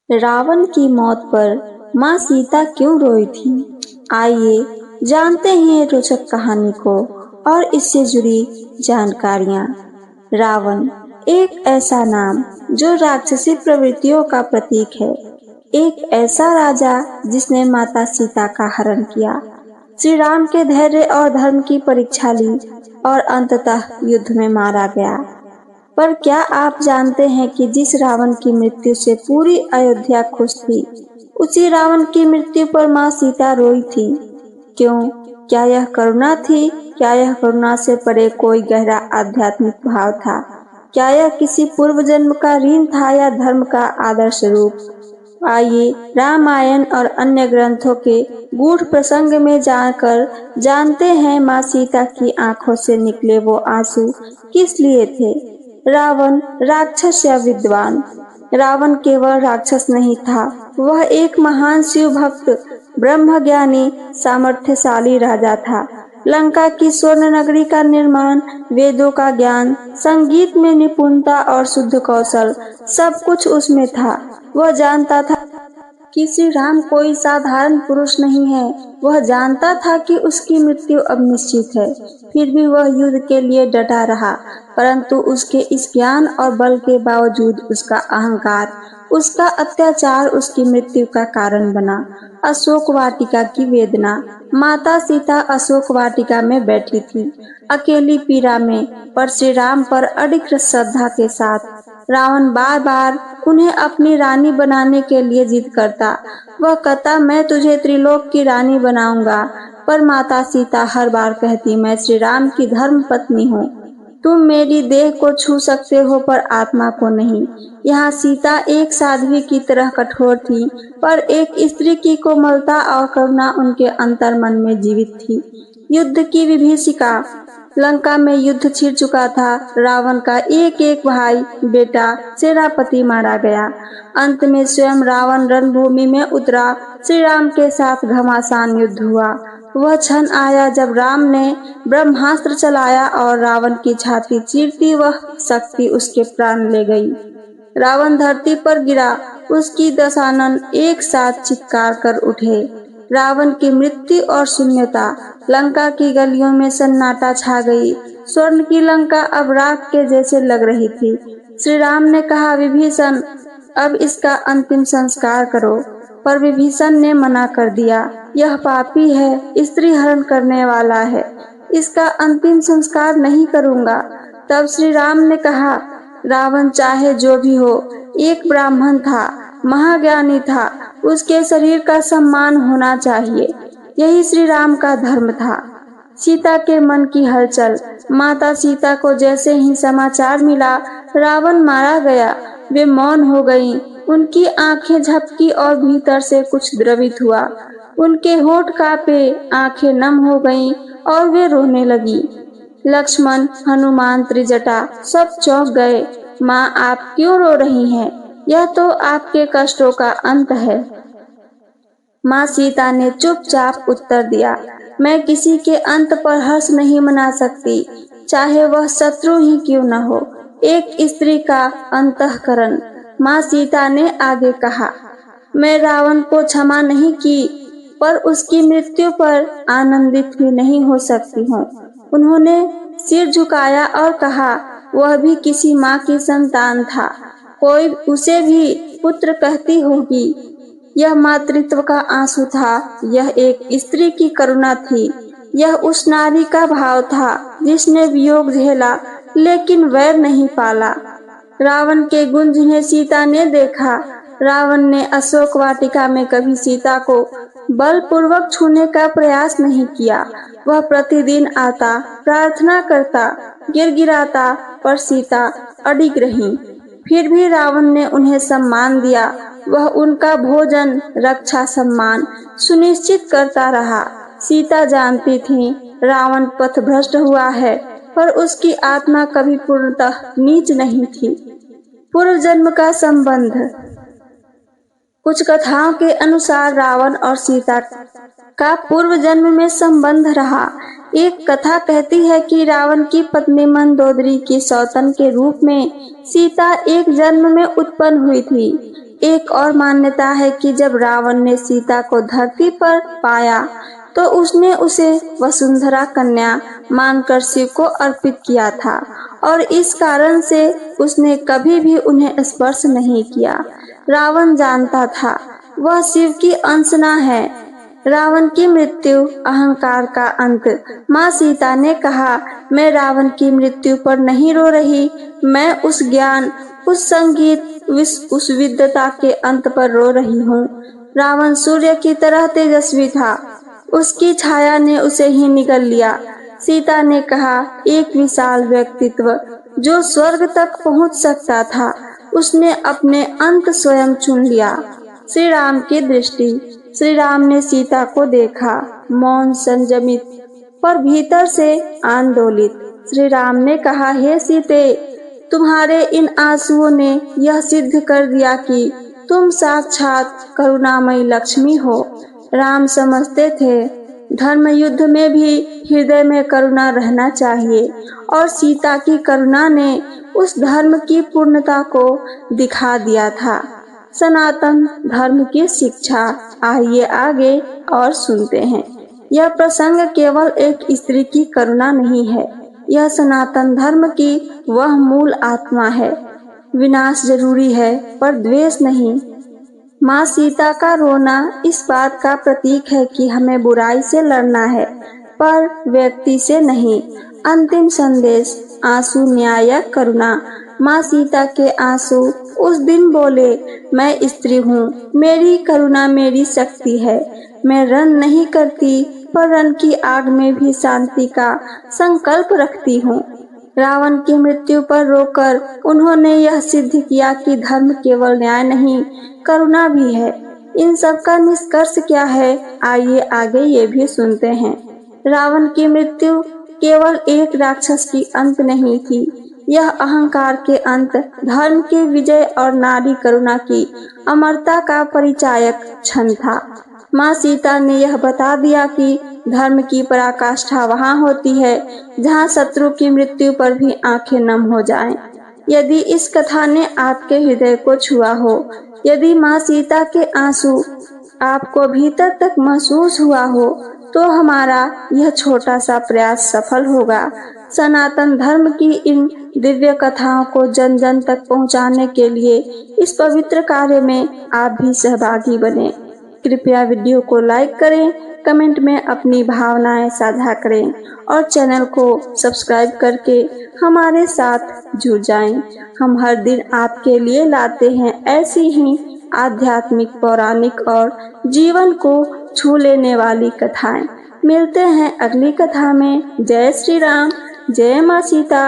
रावण की मौत पर माँ सीता क्यों रोई थी? आइए जानते हैं रोचक कहानी को और इससे जुड़ी जानकारियाँ। रावण एक ऐसा नाम जो राक्षसी प्रवृत्तियों का प्रतीक है। एक ऐसा राजा जिसने माता सीता का हरण किया, श्री राम के धैर्य और धर्म की परीक्षा ली और अंततः युद्ध में मारा गया। पर क्या आप जानते हैं कि जिस रावण की मृत्यु से पूरी अयोध्या खुश थी, उसी रावण की मृत्यु पर माँ सीता रोई थी? क्यों? क्या यह करुणा थी? क्या यह करुणा से परे कोई गहरा आध्यात्मिक भाव था? क्या यह किसी पूर्व जन्म का ऋण था या धर्म का आदर्श रूप? आइए रामायण और अन्य ग्रंथों के गूढ़ प्रसंग में जाकर जानते हैं माँ सीता की आंखों से निकले वो आंसू किस लिए थे। रावण राक्षस या विद्वान? रावण केवल राक्षस नहीं था, वह एक महान शिव भक्त, ब्रह्मज्ञानी, सामर्थ्यशाली राजा था। लंका की स्वर्ण नगरी का निर्माण, वेदों का ज्ञान, संगीत में निपुणता और शुद्ध कौशल, सब कुछ उसमें था। वह जानता था कि श्री राम कोई साधारण पुरुष नहीं है। वह जानता था कि उसकी मृत्यु अब निश्चित है। फिर भी वह युद्ध के लिए डटा रहा, परंतु उसके इस ज्ञान और बल के बावजूद उसका अहंकार, उसका अत्याचार उसकी मृत्यु का कारण बना। अशोक वाटिका की वेदना। माता सीता अशोक वाटिका में बैठी थी, अकेली पीड़ा में, पर श्री राम पर अडिग श्रद्धा के साथ। रावण बार बार उन्हें अपनी रानी बनाने के लिए जिद करता। वह कहता, मैं तुझे त्रिलोक की रानी बनाऊंगा, पर माता सीता हर बार कहती, मैं श्री राम की धर्म पत्नी हूँ। तुम मेरी देह को छू सकते हो पर आत्मा को नहीं। यहाँ सीता एक साध्वी की तरह कठोर थी, पर एक स्त्री की कोमलता और करुणा उनके अंतर मन में जीवित थी। युद्ध की विभीषिका। लंका में युद्ध छिड़ चुका था। रावण का एक एक भाई, बेटा, सेनापति मारा गया। अंत में स्वयं रावण रणभूमि में उतरा। श्री राम के साथ घमासान युद्ध हुआ। वह क्षण आया जब राम ने ब्रह्मास्त्र चलाया और रावण की छाती चीरती वह शक्ति उसके प्राण ले गई। रावण धरती पर गिरा, उसकी दशानन एक साथ चित्कार कर उठे। रावण की मृत्यु और शून्यता। लंका की गलियों में सन्नाटा छा गई। स्वर्ण की लंका अब राख के जैसे लग रही थी। श्री राम ने कहा, विभीषण, अब इसका अंतिम संस्कार करो। पर विभीषण ने मना कर दिया, यह पापी है, स्त्री हरण करने वाला है, इसका अंतिम संस्कार नहीं करूंगा। तब श्री राम ने कहा, रावण चाहे जो भी हो, एक ब्राह्मण था, महाज्ञानी था, उसके शरीर का सम्मान होना चाहिए। यही श्री राम का धर्म था। सीता के मन की हलचल। माता सीता को जैसे ही समाचार मिला रावण मारा गया, वे मौन हो गईं। उनकी आंखें झपकी और भीतर से कुछ द्रवित हुआ। उनके होठ कांपे, आंखें नम हो गईं और वे रोने लगी। लक्ष्मण, हनुमान, त्रिजटा सब चौंक गए। माँ, आप क्यों रो रही हैं? यह तो आपके कष्टों का अंत है। माँ सीता ने चुपचाप उत्तर दिया, मैं किसी के अंत पर हर्ष नहीं मना सकती, चाहे वह शत्रु ही क्यों न हो। एक स्त्री का अंतःकरण। माँ सीता ने आगे कहा, मैं रावण को क्षमा नहीं की, पर उसकी मृत्यु पर आनंदित भी नहीं हो सकती हूँ। उन्होंने सिर झुकाया और कहा, वह भी किसी माँ की संतान था, कोई उसे भी पुत्र कहती होगी। यह मातृत्व का आंसू था, यह एक स्त्री की करुणा थी, यह उस नारी का भाव था जिसने वियोग झेला लेकिन वैर नहीं पाला। रावण के गुण जिन्हें सीता ने देखा। रावण ने अशोक वाटिका में कभी सीता को बलपूर्वक छूने का प्रयास नहीं किया। वह प्रतिदिन आता, प्रार्थना करता, गिड़गिड़ाता, पर सीता अडिग रही। फिर भी रावण ने उन्हें सम्मान दिया। वह उनका भोजन, रक्षा, सम्मान सुनिश्चित करता रहा। सीता जानती थी रावण पथभ्रष्ट हुआ है, पर उसकी आत्मा कभी पूर्णतः नीच नहीं थी। पूर्व जन्म का संबंध। कुछ कथाओं के अनुसार रावण और सीता का पूर्व जन्म में संबंध रहा। एक कथा कहती है कि रावण की पत्नी मंदोदरी की सौतन के रूप में सीता एक जन्म में उत्पन्न हुई थी। एक और मान्यता है कि जब रावण ने सीता को धरती पर पाया तो उसने उसे वसुंधरा कन्या मानकर शिव को अर्पित किया था और इस कारण से उसने कभी भी उन्हें स्पर्श नहीं किया। रावण जानता था वह शिव की अंशना है। रावण की मृत्यु अहंकार का अंत। माँ सीता ने कहा, मैं रावण की मृत्यु पर नहीं रो रही, मैं उस ज्ञान, उस संगीत, उस विद्वता के अंत पर रो रही हूँ। रावण सूर्य की तरह तेजस्वी था, उसकी छाया ने उसे ही निगल लिया। सीता ने कहा, एक विशाल व्यक्तित्व जो स्वर्ग तक पहुँच सकता था, उसने अपने अंत स्वयं चुन लिया। श्री राम की दृष्टि। श्री राम ने सीता को देखा, मौन, संयमित, पर भीतर से आंदोलित। श्री राम ने कहा, हे सीते, तुम्हारे इन आंसुओं ने यह सिद्ध कर दिया कि तुम साक्षात करुणामयी लक्ष्मी हो। राम समझते थे धर्म युद्ध में भी हृदय में करुणा रहना चाहिए और सीता की करुणा ने उस धर्म की पूर्णता को दिखा दिया था। सनातन धर्म की शिक्षा। आइए आगे और सुनते हैं। यह प्रसंग केवल एक स्त्री की करुणा नहीं है, यह सनातन धर्म की वह मूल आत्मा है। विनाश जरूरी है पर द्वेष नहीं। माँ सीता का रोना इस बात का प्रतीक है कि हमें बुराई से लड़ना है पर व्यक्ति से नहीं। अंतिम संदेश, आंसू न्याय करुणा। माँ सीता के आंसू उस दिन बोले, मैं स्त्री हूँ, मेरी करुणा मेरी शक्ति है। मैं रण नहीं करती पर रण की आग में भी शांति का संकल्प रखती हूँ। रावण की मृत्यु पर रोकर उन्होंने यह सिद्ध किया कि धर्म केवल न्याय नहीं, करुणा भी है। इन सब का निष्कर्ष क्या है, आइए आगे ये भी सुनते हैं। रावण की मृत्यु केवल एक राक्षस की अंत नहीं थी, यह अहंकार के अंत, धर्म के विजय और नारी करुणा की अमरता का परिचायक क्षण था। माँ सीता ने यह बता दिया कि धर्म की पराकाष्ठा वहाँ होती है जहाँ शत्रु की मृत्यु पर भी आंखें नम हो जाएं। यदि इस कथा ने आपके हृदय को छुआ हो, यदि माँ सीता के आंसू आपको भीतर तक महसूस हुआ हो, तो हमारा यह छोटा सा प्रयास सफल होगा। सनातन धर्म की इन दिव्य कथाओं को जन जन तक पहुंचाने के लिए इस पवित्र कार्य में आप भी सहभागी बने। कृपया वीडियो को लाइक करें, कमेंट में अपनी भावनाएं साझा करें और चैनल को सब्सक्राइब करके हमारे साथ जुड़ जाएं। हम हर दिन आपके लिए लाते हैं ऐसी ही आध्यात्मिक, पौराणिक और जीवन को छू लेने वाली कथाएं। मिलते हैं अगली कथा में। जय श्री राम, जय माँ सीता।